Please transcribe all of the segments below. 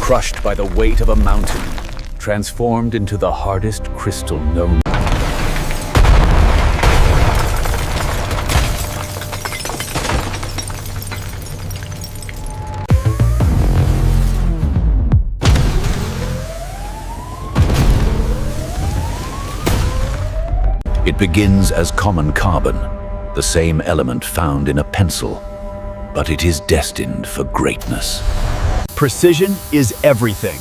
crushed by the weight of a mountain, transformed into the hardest crystal known. It begins as common carbon, the same element found in a pencil, but it is destined for greatness. Precision is everything.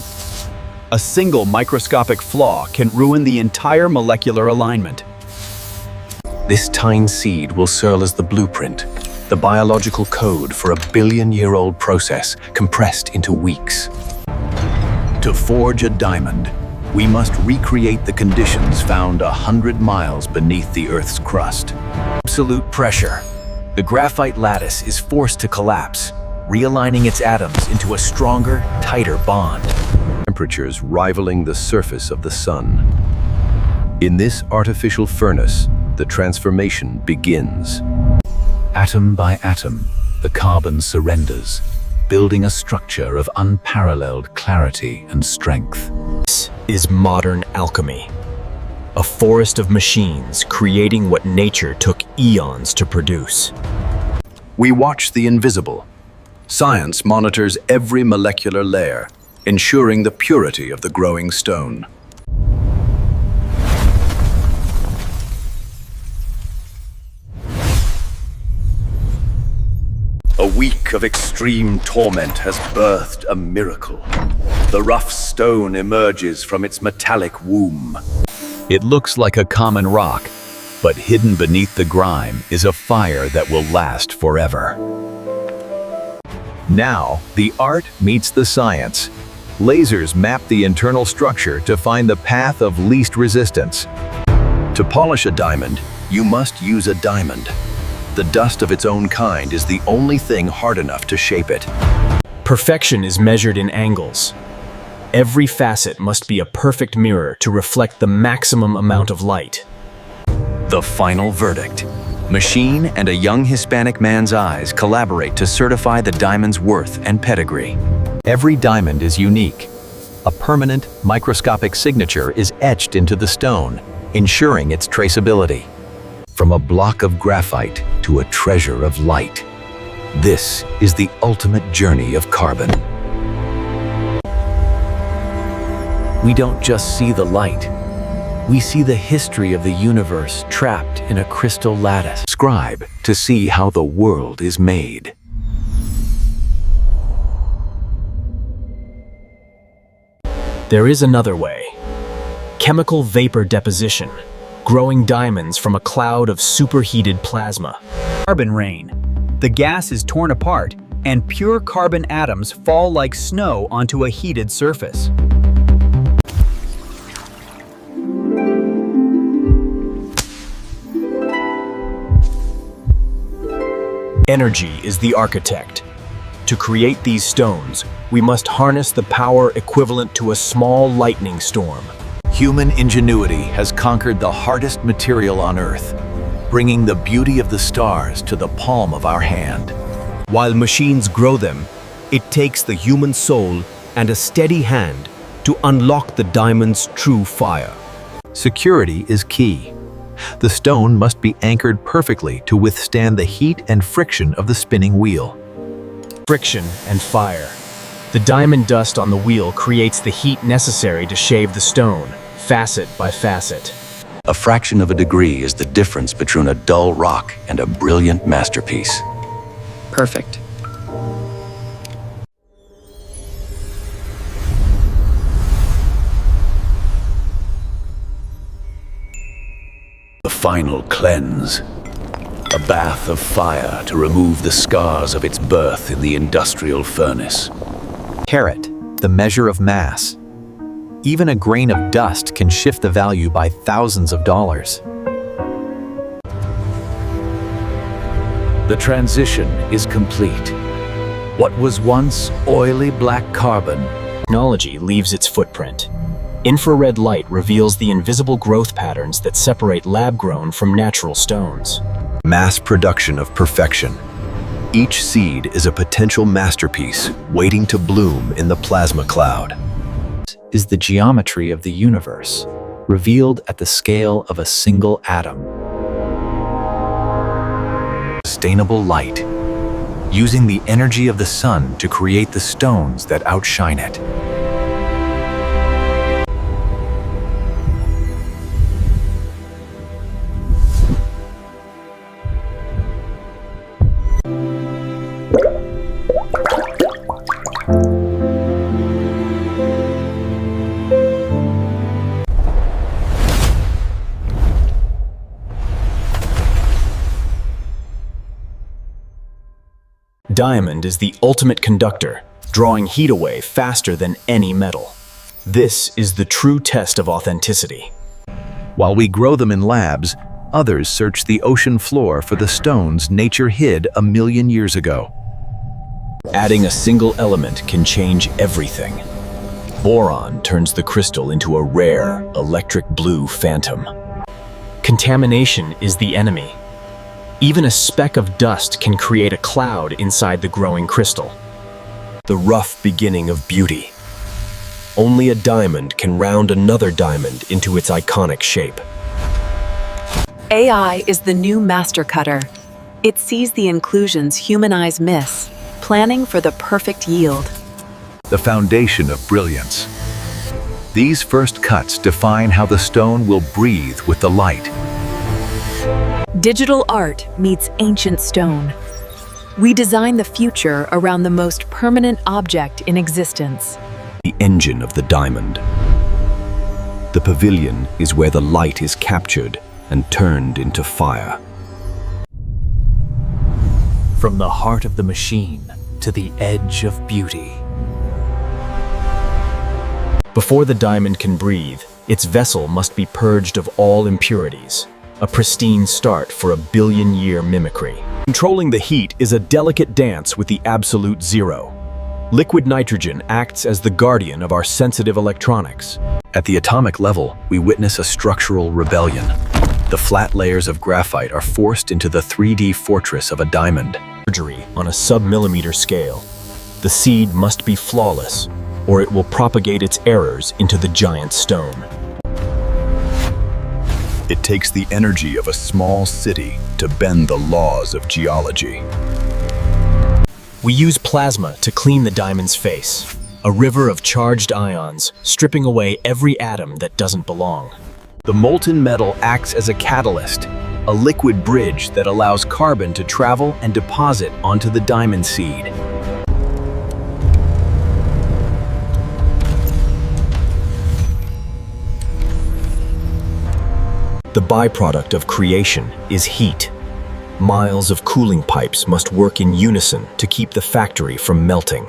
A single microscopic flaw can ruin the entire molecular alignment. This tiny seed will serve as the blueprint, the biological code for a billion-year-old process compressed into weeks. To forge a diamond, we must recreate the conditions found 100 miles beneath the Earth's crust. Absolute pressure. The graphite lattice is forced to collapse, realigning its atoms into a stronger, tighter bond. Temperatures rivaling the surface of the sun. In this artificial furnace, the transformation begins. Atom by atom, the carbon surrenders, building a structure of unparalleled clarity and strength. This is modern alchemy. A forest of machines creating what nature took eons to produce. We watch the invisible. Science monitors every molecular layer, ensuring the purity of the growing stone. A week of extreme torment has birthed a miracle. The rough stone emerges from its metallic womb. It looks like a common rock, but hidden beneath the grime is a fire that will last forever. Now, the art meets the science. Lasers map the internal structure to find the path of least resistance. To polish a diamond, you must use a diamond. The dust of its own kind is the only thing hard enough to shape it. Perfection is measured in angles. Every facet must be a perfect mirror to reflect the maximum amount of light. The final verdict. Machine and a young Hispanic man's eyes collaborate to certify the diamond's worth and pedigree. Every diamond is unique. A permanent, microscopic signature is etched into the stone, ensuring its traceability. From a block of graphite to a treasure of light, this is the ultimate journey of carbon. We don't just see the light. We see the history of the universe trapped in a crystal lattice. Subscribe to see how the world is made. There is another way. Chemical vapor deposition, growing diamonds from a cloud of superheated plasma. Carbon rain. The gas is torn apart, and pure carbon atoms fall like snow onto a heated surface. Energy is the architect. To create these stones, we must harness the power equivalent to a small lightning storm. Human ingenuity has conquered the hardest material on Earth, bringing the beauty of the stars to the palm of our hand. While machines grow them, it takes the human soul and a steady hand to unlock the diamond's true fire. Security is key. The stone must be anchored perfectly to withstand the heat and friction of the spinning wheel. Friction and fire. The diamond dust on the wheel creates the heat necessary to shave the stone, facet by facet. A fraction of a degree is the difference between a dull rock and a brilliant masterpiece. Perfect. The final cleanse. A bath of fire to remove the scars of its birth in the industrial furnace. Carat, the measure of mass. Even a grain of dust can shift the value by thousands of dollars. The transition is complete. What was once oily black carbon Technology leaves its footprint. Infrared light reveals the invisible growth patterns that separate lab-grown from natural stones. Mass production of perfection. Each seed is a potential masterpiece waiting to bloom in the plasma cloud. Is the geometry of the universe, revealed at the scale of a single atom. Sustainable light, using the energy of the sun to create the stones that outshine it. Diamond is the ultimate conductor, drawing heat away faster than any metal. This is the true test of authenticity. While we grow them in labs, others search the ocean floor for the stones nature hid 1 million years ago. Adding a single element can change everything. Boron turns the crystal into a rare, electric blue phantom. Contamination is the enemy. Even a speck of dust can create a cloud inside the growing crystal. The rough beginning of beauty. Only a diamond can round another diamond into its iconic shape. AI is the new master cutter. It sees the inclusions human eyes miss, planning for the perfect yield. The foundation of brilliance. These first cuts define how the stone will breathe with the light. Digital art meets ancient stone. We design the future around the most permanent object in existence. The engine of the diamond. The pavilion is where the light is captured and turned into fire. From the heart of the machine to the edge of beauty. Before the diamond can breathe, its vessel must be purged of all impurities. A pristine start for a billion-year mimicry. Controlling the heat is a delicate dance with the absolute zero. Liquid nitrogen acts as the guardian of our sensitive electronics. At the atomic level, we witness a structural rebellion. The flat layers of graphite are forced into the 3D fortress of a diamond. Surgery on a sub-millimeter scale. The seed must be flawless, or it will propagate its errors into the giant stone. It takes the energy of a small city to bend the laws of geology. We use plasma to clean the diamond's face, a river of charged ions, stripping away every atom that doesn't belong. The molten metal acts as a catalyst, a liquid bridge that allows carbon to travel and deposit onto the diamond seed. The byproduct of creation is heat. Miles of cooling pipes must work in unison to keep the factory from melting.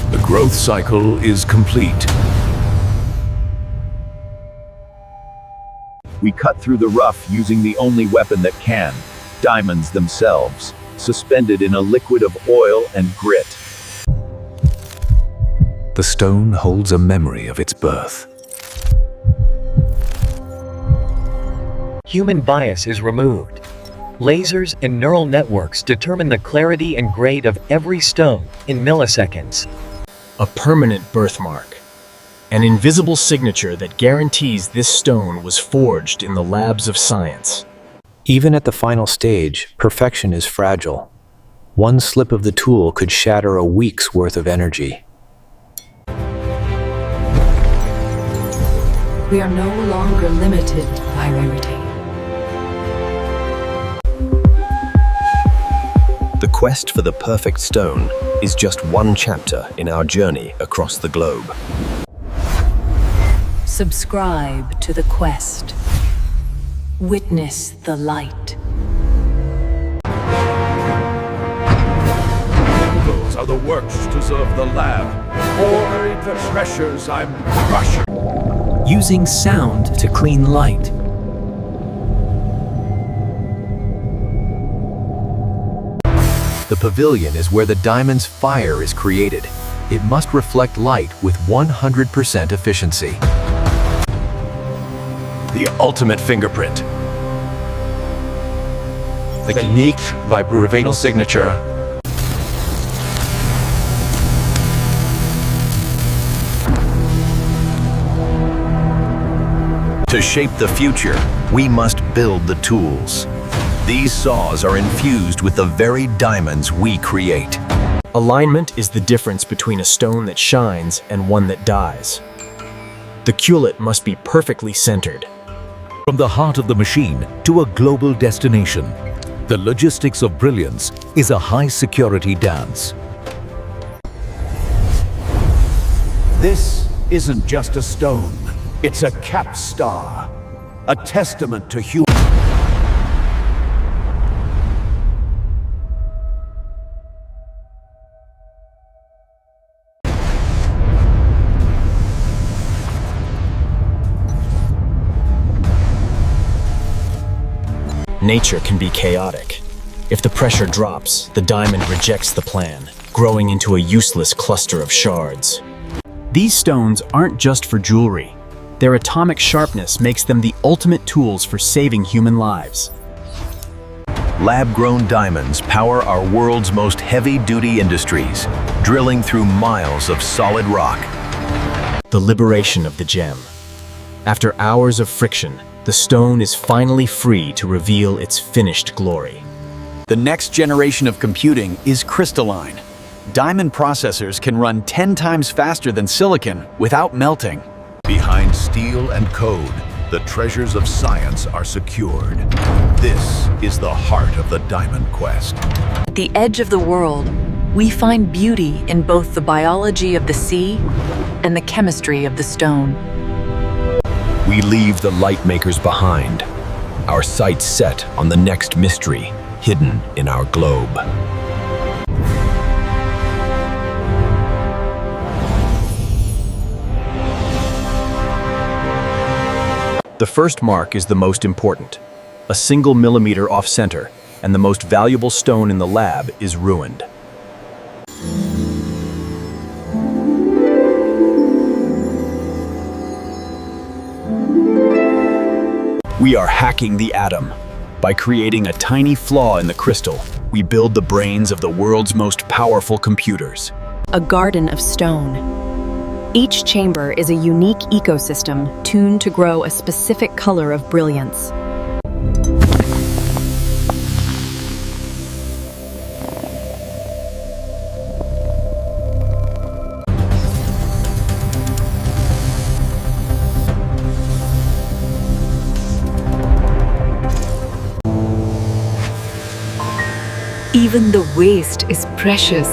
The growth cycle is complete. We cut through the rough using the only weapon that can, diamonds themselves, suspended in a liquid of oil and grit. The stone holds a memory of its birth. Human bias is removed. Lasers and neural networks determine the clarity and grade of every stone in milliseconds. A permanent birthmark. An invisible signature that guarantees this stone was forged in the labs of science. Even at the final stage, perfection is fragile. One slip of the tool could shatter a week's worth of energy. We are no longer limited by rarity. The quest for the perfect stone is just one chapter in our journey across the globe. Subscribe to the quest. Witness the light. Those are the works to serve the lab. Void the treasures I'm crushing. Using sound to clean light. The pavilion is where the diamond's fire is created. It must reflect light with 100% efficiency. The ultimate fingerprint. The unique vibrovinyl signature. To shape the future, we must build the tools. These saws are infused with the very diamonds we create. Alignment is the difference between a stone that shines and one that dies. The cullet must be perfectly centered. From the heart of the machine to a global destination, the logistics of brilliance is a high-security dance. This isn't just a stone. It's a capstar, a testament to human. Nature can be chaotic. If the pressure drops, the diamond rejects the plan, growing into a useless cluster of shards. These stones aren't just for jewelry. Their atomic sharpness makes them the ultimate tools for saving human lives. Lab-grown diamonds power our world's most heavy-duty industries, drilling through miles of solid rock. The liberation of the gem. After hours of friction, the stone is finally free to reveal its finished glory. The next generation of computing is crystalline. Diamond processors can run 10 times faster than silicon without melting. Behind steel and code, the treasures of science are secured. This is the heart of the diamond quest. At the edge of the world, we find beauty in both the biology of the sea and the chemistry of the stone. We leave the light makers behind, our sights set on the next mystery hidden in our globe. The first mark is the most important. A single millimeter off center, and the most valuable stone in the lab is ruined. We are hacking the atom. By creating a tiny flaw in the crystal, we build the brains of the world's most powerful computers. A garden of stone. Each chamber is a unique ecosystem tuned to grow a specific color of brilliance. Even the waste is precious.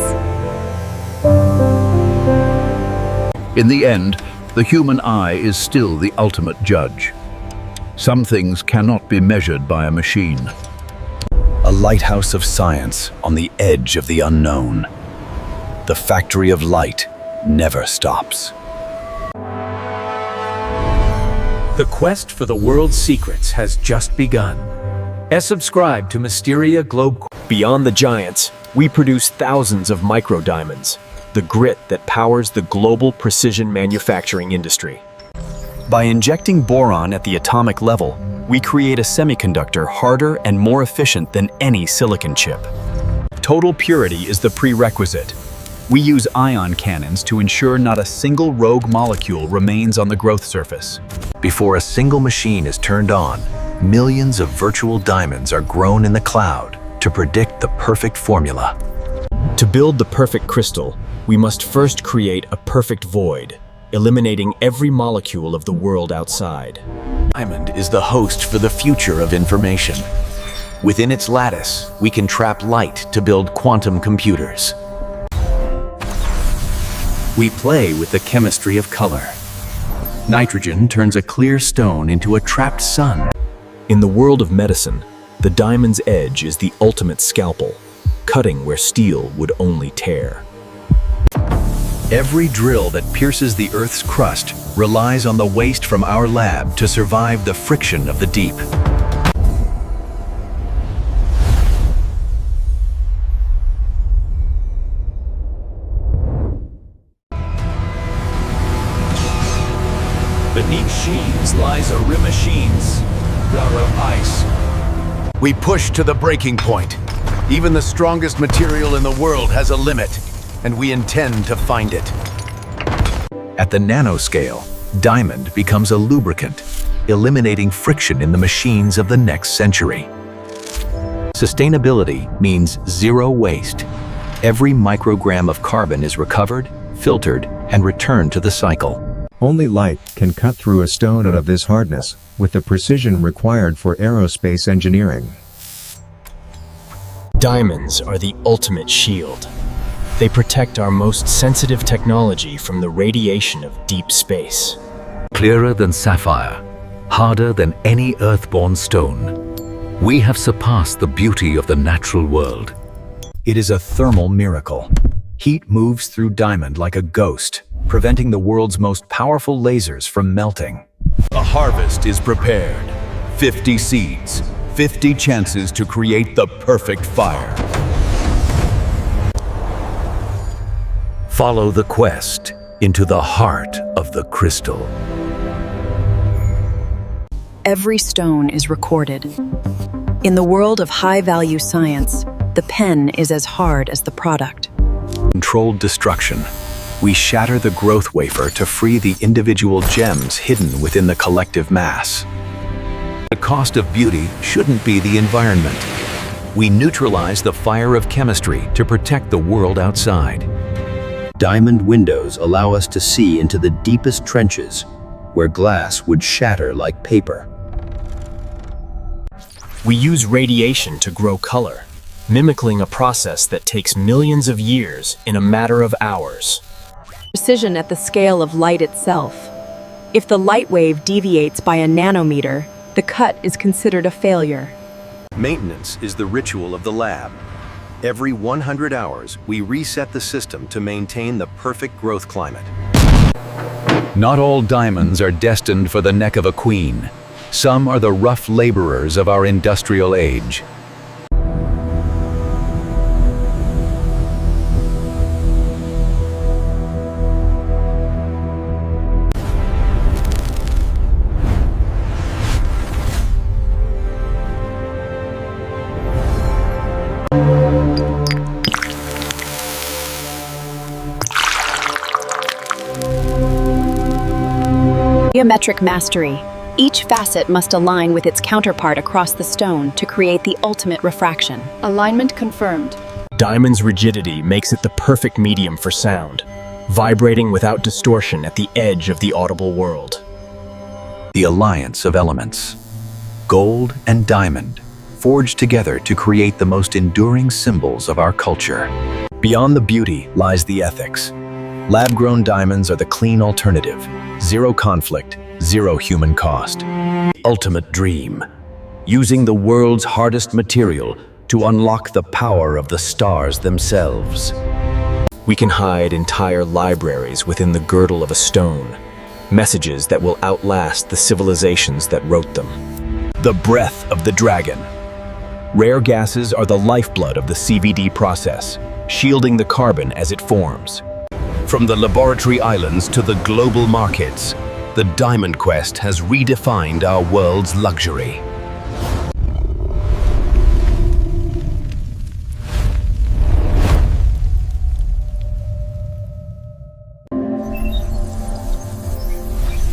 In the end, the human eye is still the ultimate judge. Some things cannot be measured by a machine. A lighthouse of science on the edge of the unknown. The factory of light never stops. The quest for the world's secrets has just begun. Subscribe to Mysteria Globe. Beyond the giants, we produce thousands of micro-diamonds, the grit that powers the global precision manufacturing industry. By injecting boron at the atomic level, we create a semiconductor harder and more efficient than any silicon chip. Total purity is the prerequisite. We use ion cannons to ensure not a single rogue molecule remains on the growth surface. Before a single machine is turned on, millions of virtual diamonds are grown in the cloud to predict the perfect formula. To build the perfect crystal, we must first create a perfect void, eliminating every molecule of the world outside. Diamond is the host for the future of information. Within its lattice, we can trap light to build quantum computers. We play with the chemistry of color. Nitrogen turns a clear stone into a trapped sun. In the world of medicine, the diamond's edge is the ultimate scalpel, cutting where steel would only tear. Every drill that pierces the Earth's crust relies on the waste from our lab to survive the friction of the deep. beneath sheens lies a machines of ice. We push to the breaking point. Even the strongest material in the world has a limit, and we intend to find it. At the nanoscale, diamond becomes a lubricant, eliminating friction in the machines of the next century. Sustainability means zero waste. Every microgram of carbon is recovered, filtered, and returned to the cycle. Only light can cut through a stone of this hardness, with the precision required for aerospace engineering. Diamonds are the ultimate shield. They protect our most sensitive technology from the radiation of deep space. Clearer than sapphire, harder than any earthborn stone. We have surpassed the beauty of the natural world. It is a thermal miracle. Heat moves through diamond like a ghost, preventing the world's most powerful lasers from melting. A harvest is prepared. 50 seeds, 50 chances to create the perfect fire. Follow the quest into the heart of the crystal. Every stone is recorded. In the world of high-value science, the pen is as hard as the product. Controlled destruction. We shatter the growth wafer to free the individual gems hidden within the collective mass. The cost of beauty shouldn't be the environment. We neutralize the fire of chemistry to protect the world outside. Diamond windows allow us to see into the deepest trenches, where glass would shatter like paper. We use radiation to grow color, mimicking a process that takes millions of years in a matter of hours. Precision at the scale of light itself. If the light wave deviates by a nanometer, the cut is considered a failure. Maintenance is the ritual of the lab. Every 100 hours, we reset the system to maintain the perfect growth climate. Not all diamonds are destined for the neck of a queen. Some are the rough laborers of our industrial age. Geometric mastery. Each facet must align with its counterpart across the stone to create the ultimate refraction. Alignment confirmed. Diamond's rigidity makes it the perfect medium for sound, vibrating without distortion at the edge of the audible world. The alliance of elements. Gold and diamond, forged together to create the most enduring symbols of our culture. Beyond the beauty lies the ethics. Lab-grown diamonds are the clean alternative. Zero conflict, zero human cost. Ultimate dream. Using the world's hardest material to unlock the power of the stars themselves. We can hide entire libraries within the girdle of a stone, messages that will outlast the civilizations that wrote them. The breath of the dragon. Rare gases are the lifeblood of the CVD process, shielding the carbon as it forms. From the laboratory islands to the global markets, the Diamond Quest has redefined our world's luxury.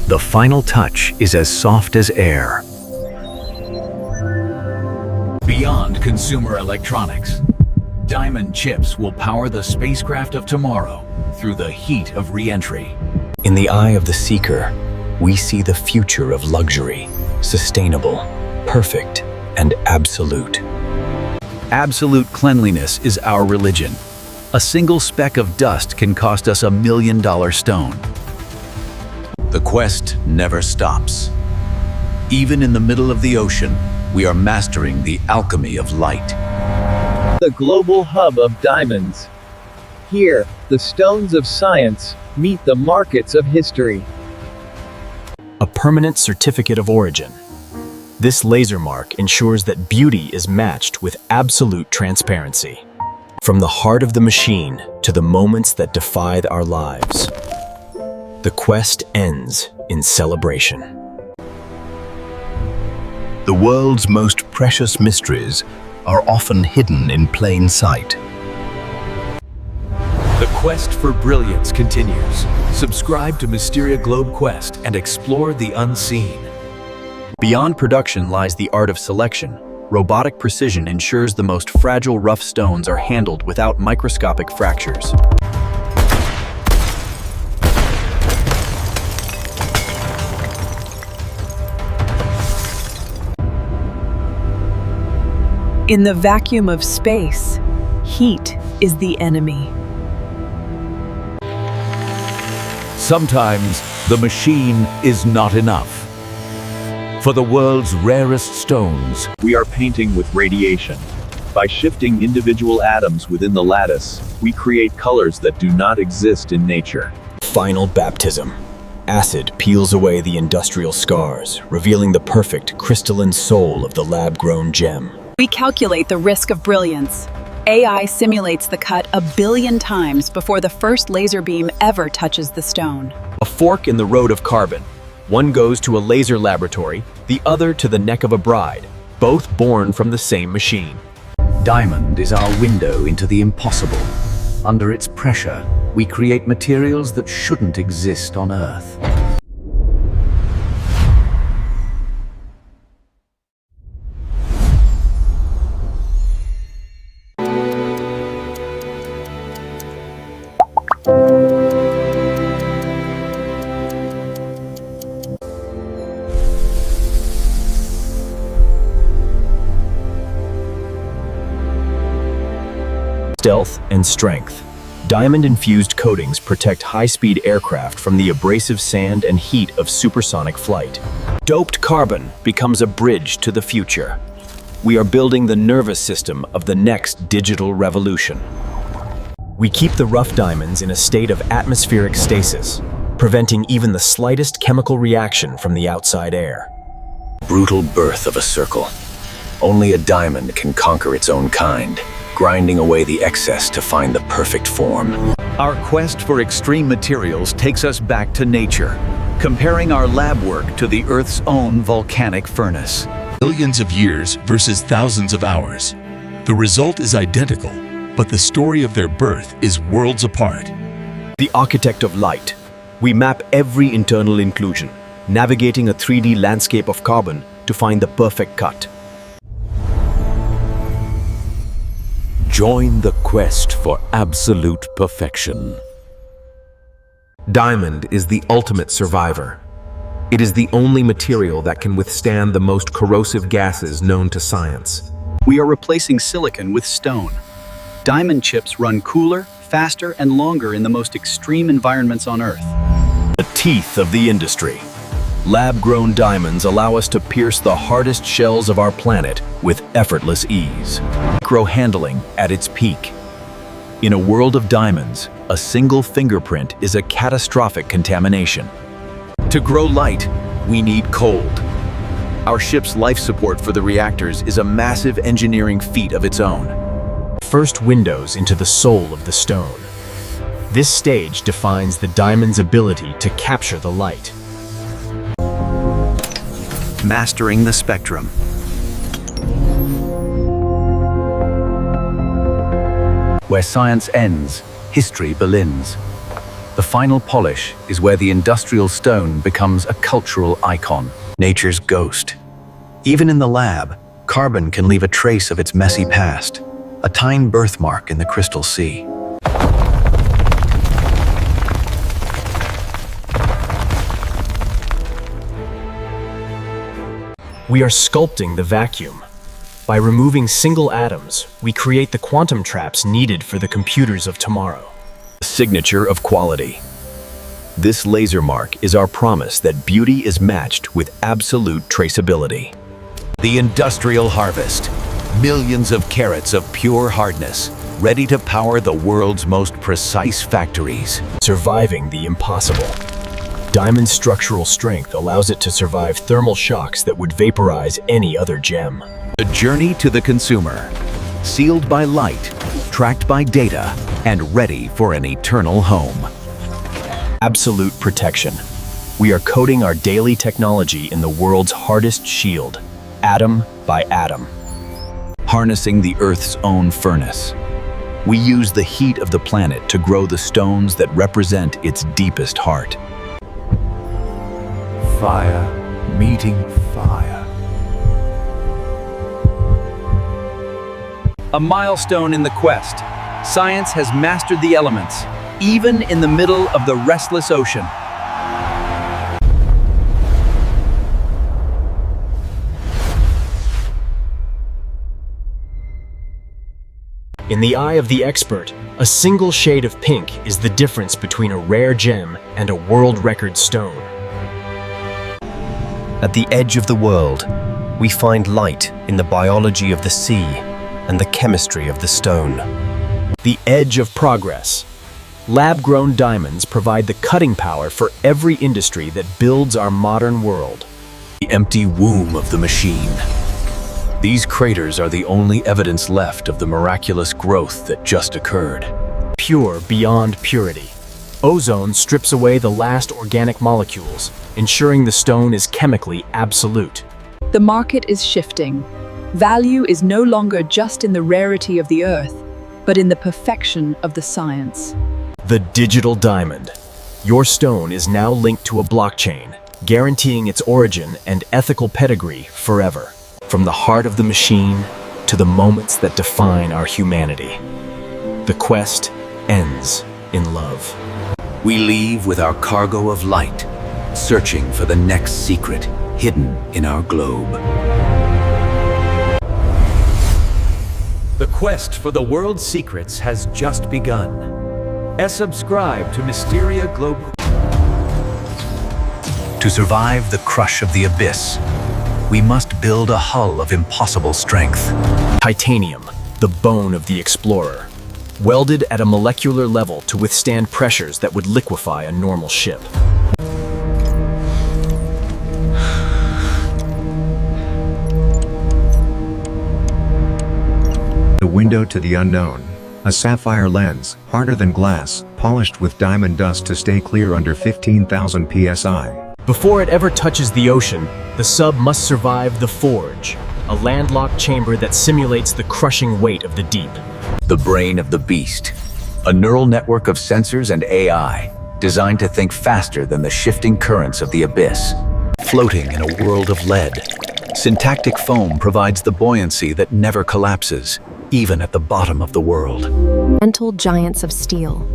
The final touch is as soft as air. Beyond consumer electronics, diamond chips will power the spacecraft of tomorrow through the heat of re-entry. In the eye of the seeker, we see the future of luxury, sustainable, perfect, and absolute. Absolute cleanliness is our religion. A single speck of dust can cost us $1 million stone. The quest never stops. Even in the middle of the ocean, we are mastering the alchemy of light. The global hub of diamonds. Here, the stones of science meet the markets of history. A permanent certificate of origin. This laser mark ensures that beauty is matched with absolute transparency. From the heart of the machine to the moments that defy our lives. The quest ends in celebration. The world's most precious mysteries are often hidden in plain sight. The quest for brilliance continues. Subscribe to Mysteria Globe Quest and explore the unseen. Beyond production lies the art of selection. Robotic precision ensures the most fragile rough stones are handled without microscopic fractures. In the vacuum of space, heat is the enemy. Sometimes the machine is not enough. For the world's rarest stones, We are painting with radiation. By shifting individual atoms within the lattice, we create colors that do not exist in nature. Final baptism. Acid peels away the industrial scars, revealing the perfect crystalline soul of the lab-grown gem. We calculate the risk of brilliance. AI simulates the cut 1 billion times before the first laser beam ever touches the stone. A fork in the road of carbon. One goes to a laser laboratory, the other to the neck of a bride, both born from the same machine. diamond is our window into the impossible. Under its pressure, we create materials that shouldn't exist on Earth. Stealth and strength. Diamond-infused coatings protect high-speed aircraft from the abrasive sand and heat of supersonic flight. Doped carbon becomes a bridge to the future. We are building the nervous system of the next digital revolution. We keep the rough diamonds in a state of atmospheric stasis, preventing even the slightest chemical reaction from the outside air. Brutal birth of a circle. Only a diamond can conquer its own kind, grinding away the excess to find the perfect form. Our quest for extreme materials takes us back to nature, comparing our lab work to the Earth's own volcanic furnace. Millions of years versus thousands of hours. The result is identical, but the story of their birth is worlds apart. The architect of light. We map every internal inclusion, navigating a 3D landscape of carbon to find the perfect cut. Join the quest for absolute perfection. Diamond is the ultimate survivor. It is the only material that can withstand the most corrosive gases known to science. We are replacing silicon with stone. Diamond chips run cooler, faster, and longer in the most extreme environments on Earth. The teeth of the industry. Lab-grown diamonds allow us to pierce the hardest shells of our planet with effortless ease. Micro-handling at its peak. In a world of diamonds, a single fingerprint is a catastrophic contamination. To grow light, we need cold. Our ship's life support for the reactors is a massive engineering feat of its own. First windows into the soul of the stone. This stage defines the diamond's ability to capture the light. Mastering the spectrum. Where science ends, history begins. The final polish is where the industrial stone becomes a cultural icon, nature's ghost. Even in the lab, carbon can leave a trace of its messy past, a tiny birthmark in the crystal sea. We are sculpting the vacuum. By removing single atoms, we create the quantum traps needed for the computers of tomorrow. The signature of quality. This laser mark is our promise that beauty is matched with absolute traceability. The industrial harvest. Millions of carats of pure hardness, ready to power the world's most precise factories. Surviving the impossible. Diamond's structural strength allows it to survive thermal shocks that would vaporize any other gem. The journey to the consumer. Sealed by light, tracked by data, and ready for an eternal home. Absolute protection. We are coating our daily technology in the world's hardest shield, atom by atom. Harnessing the Earth's own furnace, we use the heat of the planet to grow the stones that represent its deepest heart. Fire meeting fire. A milestone in the quest. Science has mastered the elements, even in the middle of the restless ocean. In the eye of the expert, a single shade of pink is the difference between a rare gem and a world record stone. At the edge of the world, we find light in the biology of the sea and the chemistry of the stone. The edge of progress. Lab-grown diamonds provide the cutting power for every industry that builds our modern world. The empty womb of the machine. These craters are the only evidence left of the miraculous growth that just occurred. Pure beyond purity. Ozone strips away the last organic molecules, ensuring the stone is chemically absolute. The market is shifting. Value is no longer just in the rarity of the earth, but in the perfection of the science. The digital diamond. Your stone is now linked to a blockchain, guaranteeing its origin and ethical pedigree forever. From the heart of the machine to the moments that define our humanity. The quest ends in love. We leave with our cargo of light, searching for the next secret hidden in our globe. The quest for the world's secrets has just begun. Subscribe to Mysteria Global. To survive the crush of the abyss, we must build a hull of impossible strength. Titanium, the bone of the explorer. Welded at a molecular level to withstand pressures that would liquefy a normal ship. The window to the unknown. A sapphire lens, harder than glass, polished with diamond dust to stay clear under 15,000 psi. Before it ever touches the ocean, the sub must survive the Forge, a landlocked chamber that simulates the crushing weight of the deep. The brain of the beast, a neural network of sensors and AI, designed to think faster than the shifting currents of the abyss. Floating in a world of lead, syntactic foam provides the buoyancy that never collapses, even at the bottom of the world. Mental giants of steel.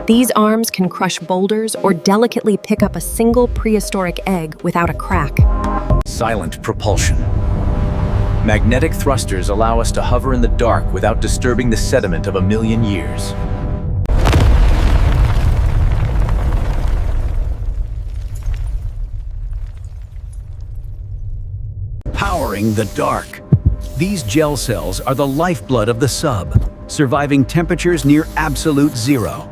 These arms can crush boulders or delicately pick up a single prehistoric egg without a crack. Silent propulsion. Magnetic thrusters allow us to hover in the dark without disturbing the sediment of a million years. Powering the dark. These gel cells are the lifeblood of the sub, surviving temperatures near absolute zero.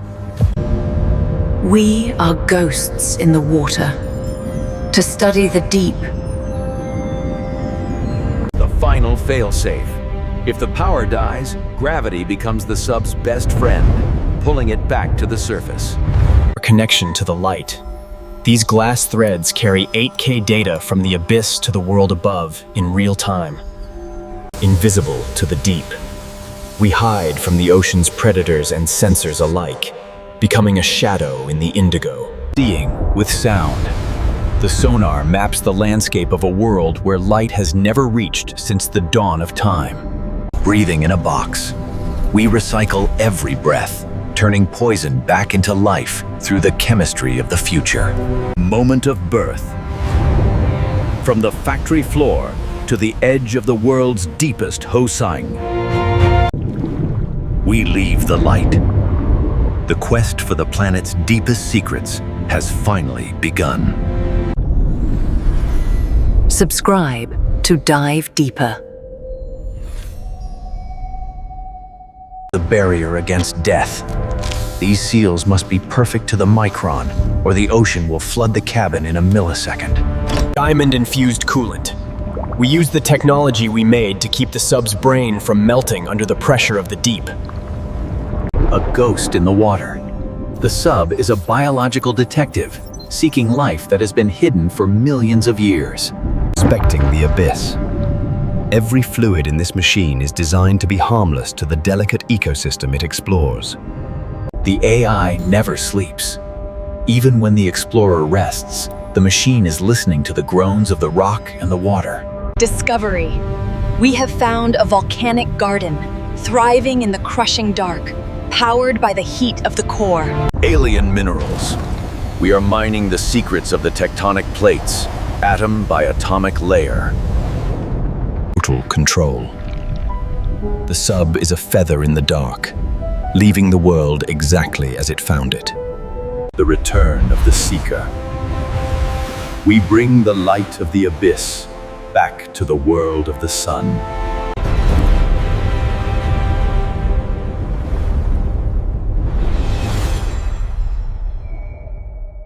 We are ghosts in the water, to study the deep. The final failsafe. If the power dies, gravity becomes the sub's best friend, pulling it back to the surface. Our connection to the light. These glass threads carry 8K data from the abyss to the world above in real time. Invisible to the deep. We hide from the ocean's predators and sensors alike, becoming a shadow in the indigo. Seeing with sound. The sonar maps the landscape of a world where light has never reached since the dawn of time. Breathing in a box. We recycle every breath, turning poison back into life through the chemistry of the future. Moment of birth. From the factory floor to the edge of the world's deepest Hosang. We leave the light. The quest for the planet's deepest secrets has finally begun. Subscribe to dive deeper. The barrier against death. These seals must be perfect to the micron, or the ocean will flood the cabin in a millisecond. Diamond-infused coolant. We use the technology we made to keep the sub's brain from melting under the pressure of the deep. A ghost in the water. The sub is a biological detective, seeking life that has been hidden for millions of years. Inspecting the abyss. Every fluid in this machine is designed to be harmless to the delicate ecosystem it explores. The AI never sleeps. Even when the explorer rests, the machine is listening to the groans of the rock and the water. Discovery. We have found a volcanic garden, thriving in the crushing dark, powered by the heat of the core. Alien minerals. We are mining the secrets of the tectonic plates, atom by atomic layer. Total control. The sub is a feather in the dark, leaving the world exactly as it found it. The return of the Seeker. We bring the light of the abyss back to the world of the sun.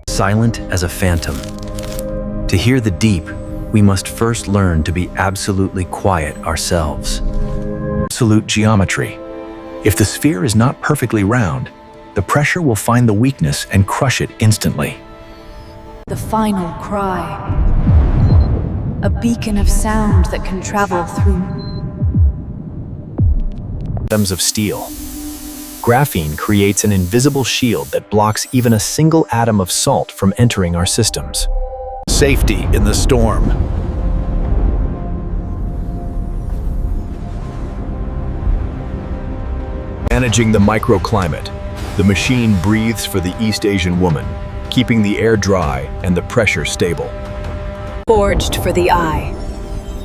Silent as a phantom. To hear the deep, we must first learn to be absolutely quiet ourselves. Absolute geometry. If the sphere is not perfectly round, the pressure will find the weakness and crush it instantly. The final cry. A beacon of sound that can travel through Atoms of steel. Graphene creates an invisible shield that blocks even a single atom of salt from entering our systems. Safety in the storm. Managing the microclimate. The machine breathes for the East Asian woman, keeping the air dry and the pressure stable. Forged for the eye.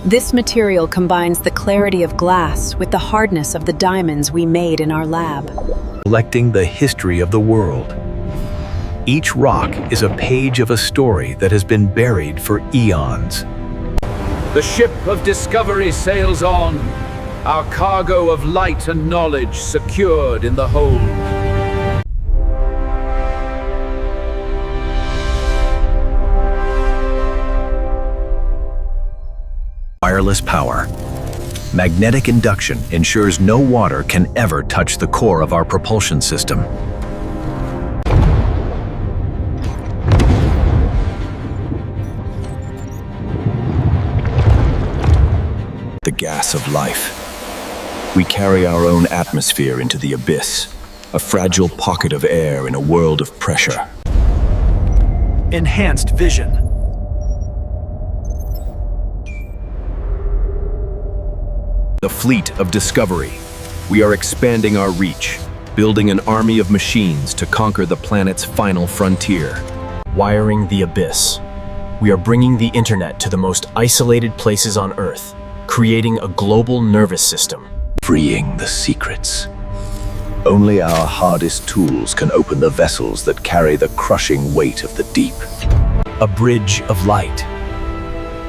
This material combines the clarity of glass with the hardness of the diamonds we made in our lab. Collecting the history of the world. Each rock is a page of a story that has been buried for eons. The ship of discovery sails on, our cargo of light and knowledge secured in the hold. Wireless power. Magnetic induction ensures no water can ever touch the core of our propulsion system. The gas of life. We carry our own atmosphere into the abyss, a fragile pocket of air in a world of pressure. Enhanced vision. The fleet of discovery. We are expanding our reach, building an army of machines to conquer the planet's final frontier. Wiring the abyss. We are bringing the internet to the most isolated places on Earth, creating a global nervous system. Freeing the secrets. Only our hardest tools can open the vessels that carry the crushing weight of the deep. A bridge of light.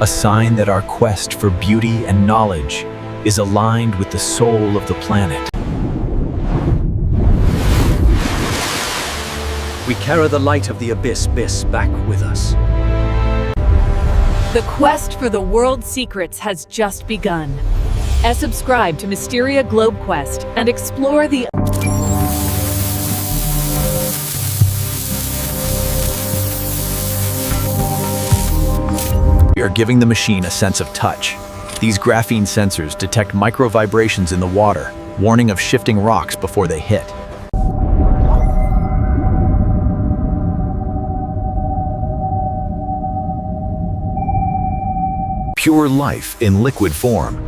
A sign that our quest for beauty and knowledge is aligned with the soul of the planet. We carry the light of the abyss back with us. The quest for the world's secrets has just begun. Subscribe to Mysteria Globe Quest and explore the We are giving the machine a sense of touch. These graphene sensors detect micro vibrations in the water, warning of shifting rocks before they hit. Pure life in liquid form.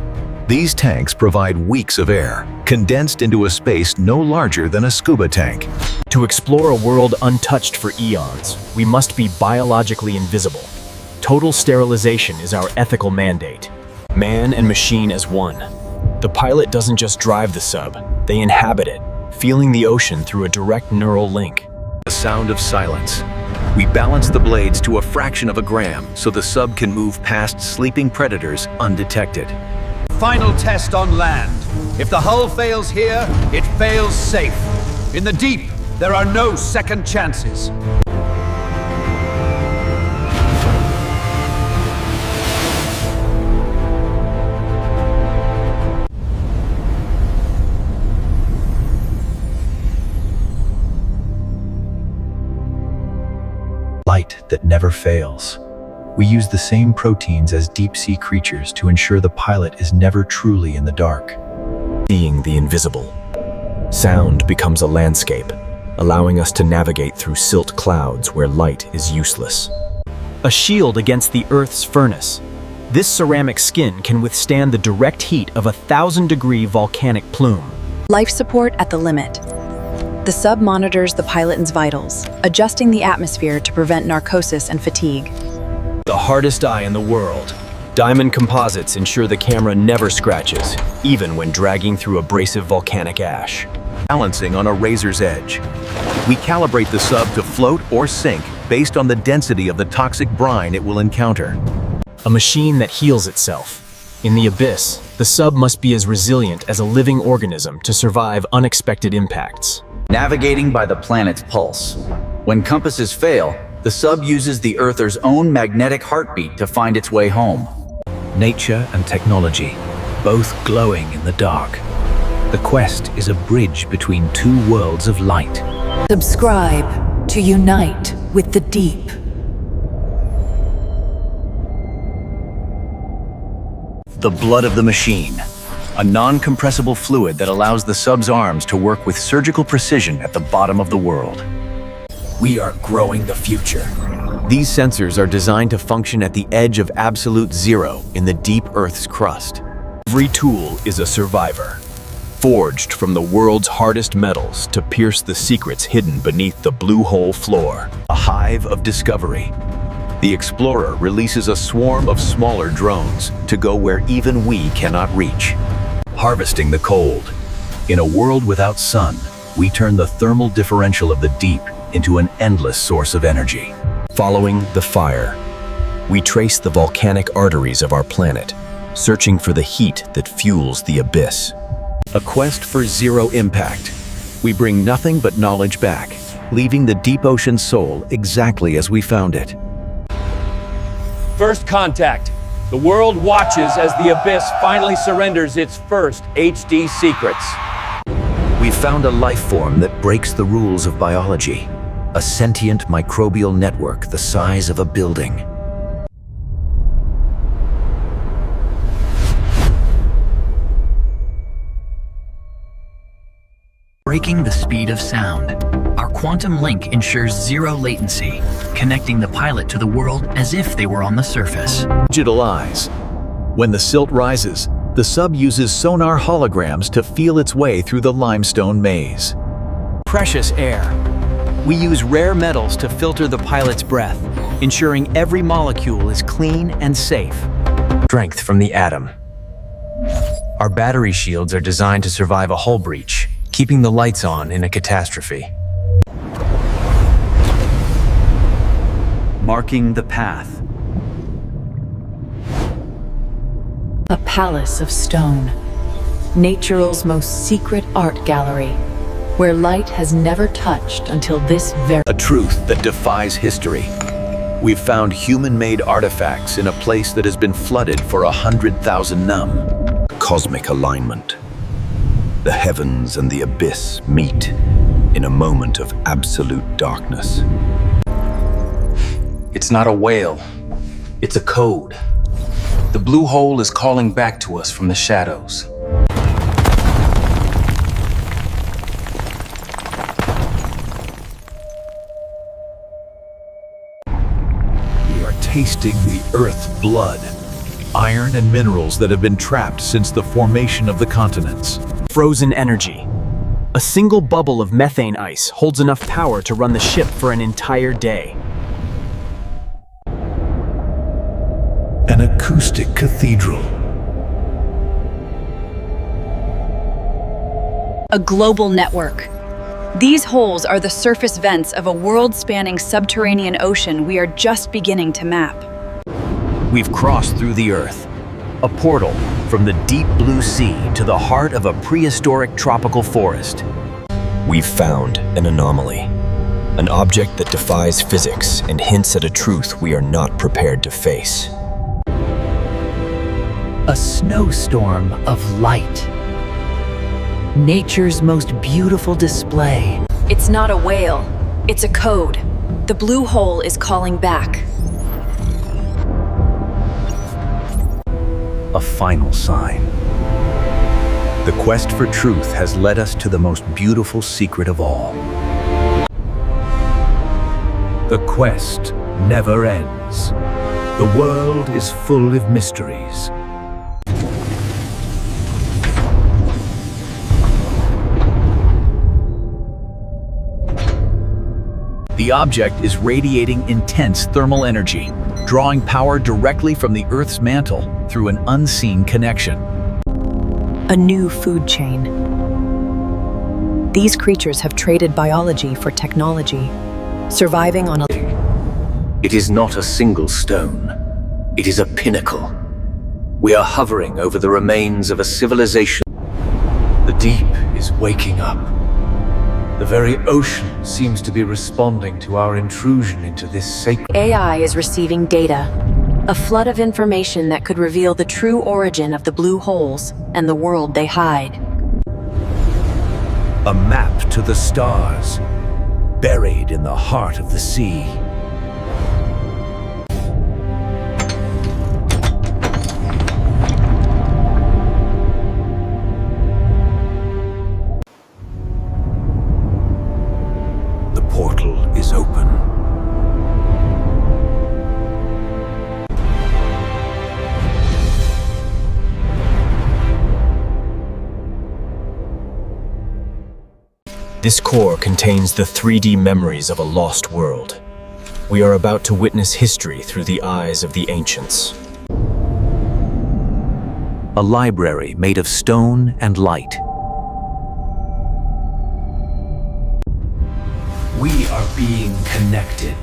These tanks provide weeks of air, condensed into a space no larger than a scuba tank. To explore a world untouched for eons, we must be biologically invisible. Total sterilization is our ethical mandate. Man and machine as one. The pilot doesn't just drive the sub, they inhabit it, feeling the ocean through a direct neural link. The sound of silence. We balance the blades to a fraction of a gram so the sub can move past sleeping predators undetected. Final test on land. If the hull fails here, it fails safe. In the deep, there are no second chances. Light. light that never fails. We use the same proteins as deep-sea creatures to ensure the pilot is never truly in the dark. Seeing the invisible. Sound becomes a landscape, allowing us to navigate through silt clouds where light is useless. A shield against the Earth's furnace. This ceramic skin can withstand the direct heat of a 1,000-degree volcanic plume. Life support at the limit. The sub monitors the pilot's vitals, adjusting the atmosphere to prevent narcosis and fatigue. The hardest eye in the world. Diamond composites ensure the camera never scratches, even when dragging through abrasive volcanic ash. Balancing on a razor's edge. We calibrate the sub to float or sink based on the density of the toxic brine it will encounter. A machine that heals itself. In the abyss, the sub must be as resilient as a living organism to survive unexpected impacts. Navigating by the planet's pulse. When compasses fail, the sub uses the Earther's own magnetic heartbeat to find its way home. Nature and technology, both glowing in the dark. The quest is a bridge between two worlds of light. Subscribe to unite with the deep. The blood of the machine, a non-compressible fluid that allows the sub's arms to work with surgical precision at the bottom of the world. We are growing the future. These sensors are designed to function at the edge of absolute zero in the deep Earth's crust. Every tool is a survivor, forged from the world's hardest metals to pierce the secrets hidden beneath the blue hole floor. A hive of discovery. The explorer releases a swarm of smaller drones to go where even we cannot reach. Harvesting the cold. In a world without sun, we turn the thermal differential of the deep into an endless source of energy. Following the fire, we trace the volcanic arteries of our planet, searching for the heat that fuels the abyss. A quest for zero impact. We bring nothing but knowledge back, leaving the deep ocean soul exactly as we found it. First contact. The world watches as the abyss finally surrenders its first HD secrets. We found a life form that breaks the rules of biology. A sentient microbial network the size of a building. Breaking the speed of sound. Our quantum link ensures zero latency, connecting the pilot to the world as if they were on the surface. Digital eyes. When the silt rises, the sub uses sonar holograms to feel its way through the limestone maze. Precious air. We use rare metals to filter the pilot's breath, ensuring every molecule is clean and safe. Strength from the atom. Our battery shields are designed to survive a hull breach, keeping the lights on in a catastrophe. Marking the path. A palace of stone. Nature's most secret art gallery, where light has never touched until this very... A truth that defies history. We've found human-made artifacts in a place that has been flooded for 100,000 num. Cosmic alignment. The heavens and the abyss meet in a moment of absolute darkness. It's not a whale. It's a code. The blue hole is calling back to us from the shadows. We are tasting the Earth's blood. Iron and minerals that have been trapped since the formation of the continents. Frozen energy. A single bubble of methane ice holds enough power to run the ship for an entire day. An acoustic cathedral. A global network. These holes are the surface vents of a world-spanning subterranean ocean we are just beginning to map. We've crossed through the Earth, a portal from the deep blue sea to the heart of a prehistoric tropical forest. We've found an anomaly, an object that defies physics and hints at a truth we are not prepared to face. A snowstorm of light. Nature's most beautiful display. It's not a whale, it's a code. The blue hole is calling back. A final sign. The quest for truth has led us to the most beautiful secret of all. The quest never ends. The world is full of mysteries. The object is radiating intense thermal energy, drawing power directly from the Earth's mantle through an unseen connection. A new food chain. These creatures have traded biology for technology, surviving on a... It is not a single stone. It is a pinnacle. We are hovering over the remains of a civilization. The deep is waking up. The very ocean seems to be responding to our intrusion into this sacred... AI is receiving data, a flood of information that could reveal the true origin of the blue holes and the world they hide. A map to the stars, buried in the heart of the sea. The portal is open. This core contains the 3D memories of a lost world. We are about to witness history through the eyes of the ancients. A library made of stone and light. We are being connected.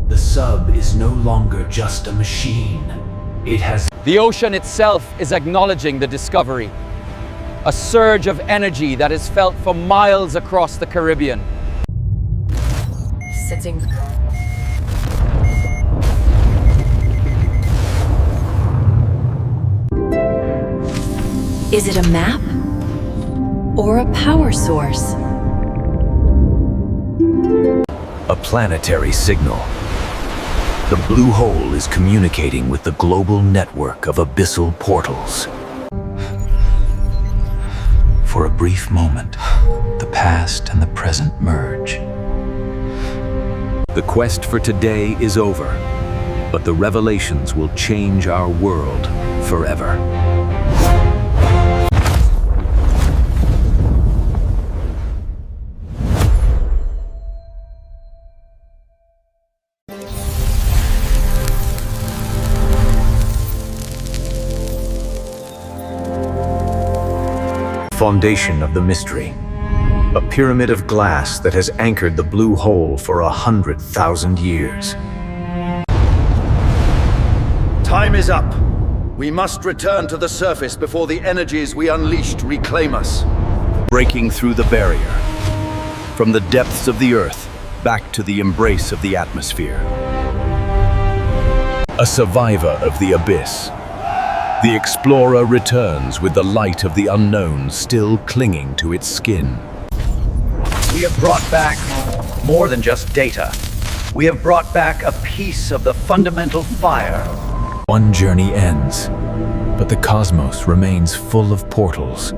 The sub is no longer just a machine. It has... The ocean itself is acknowledging the discovery. A surge of energy that is felt for miles across the Caribbean. Sitting. Is it a map? Or a power source? A planetary signal. The blue hole is communicating with the global network of abyssal portals. For a brief moment, the past and the present merge. The quest for today is over, but the revelations will change our world forever. Foundation of the mystery. A pyramid of glass that has anchored the blue hole for 100,000 years. Time is up. We must return to the surface before the energies we unleashed reclaim us. Breaking through the barrier. From the depths of the earth, back to the embrace of the atmosphere. A survivor of the abyss. The explorer returns with the light of the unknown still clinging to its skin. We have brought back more than just data. We have brought back a piece of the fundamental fire. One journey ends, but the cosmos remains full of portals,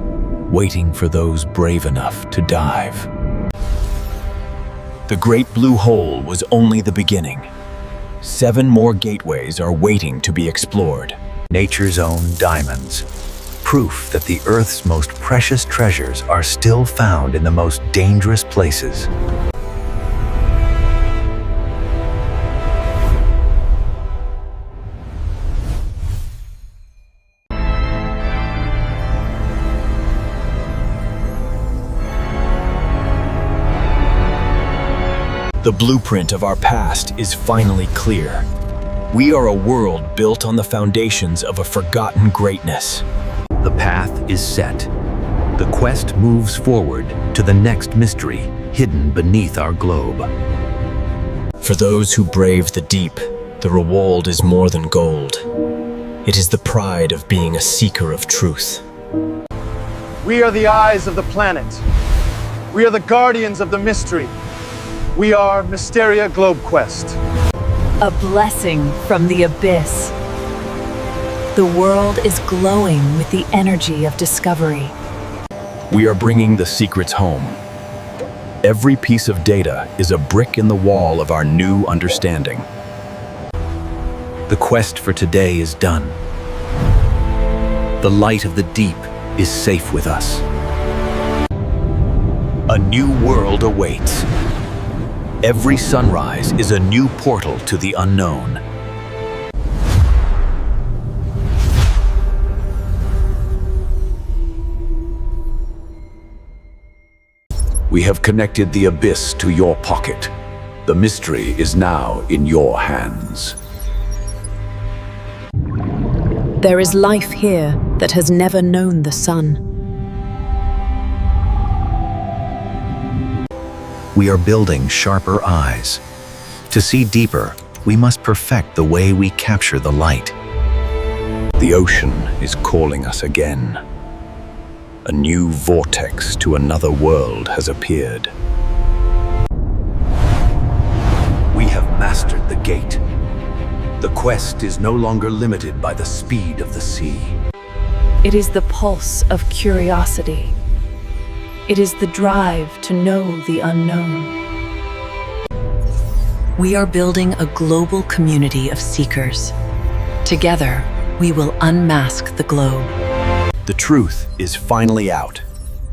waiting for those brave enough to dive. The Great Blue Hole was only the beginning. 7 more gateways are waiting to be explored. Nature's own diamonds. Proof that the Earth's most precious treasures are still found in the most dangerous places. The blueprint of our past is finally clear. We are a world built on the foundations of a forgotten greatness. The path is set. The quest moves forward to the next mystery hidden beneath our globe. For those who brave the deep, the reward is more than gold. It is the pride of being a seeker of truth. We are the eyes of the planet. We are the guardians of the mystery. We are Mysteria GlobeQuest. A blessing from the abyss. The world is glowing with the energy of discovery. We are bringing the secrets home. Every piece of data is a brick in the wall of our new understanding. The quest for today is done. The light of the deep is safe with us. A new world awaits. Every sunrise is a new portal to the unknown. We have connected the abyss to your pocket. The mystery is now in your hands. There is life here that has never known the sun. We are building sharper eyes. To see deeper, we must perfect the way we capture the light. The ocean is calling us again. A new vortex to another world has appeared. We have mastered the gate. The quest is no longer limited by the speed of the sea. It is the pulse of curiosity. It is the drive to know the unknown. We are building a global community of seekers. Together, we will unmask the globe. The truth is finally out.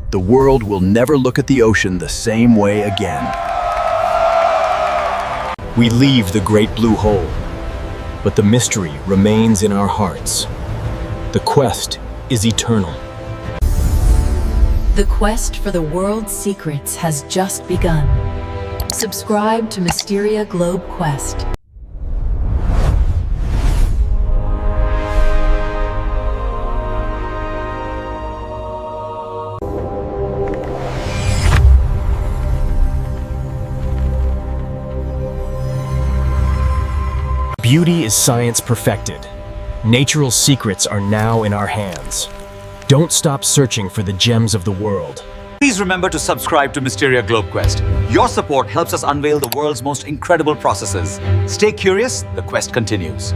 The world will never look at the ocean the same way again. We leave the great blue hole, but the mystery remains in our hearts. The quest is eternal. The quest for the world's secrets has just begun. Subscribe to Mysteria GlobeQuest. Beauty is science perfected. Natural secrets are now in our hands. Don't stop searching for the gems of the world. Please remember to subscribe to Mysteria GlobeQuest. Your support helps us unveil the world's most incredible processes. Stay curious, the quest continues.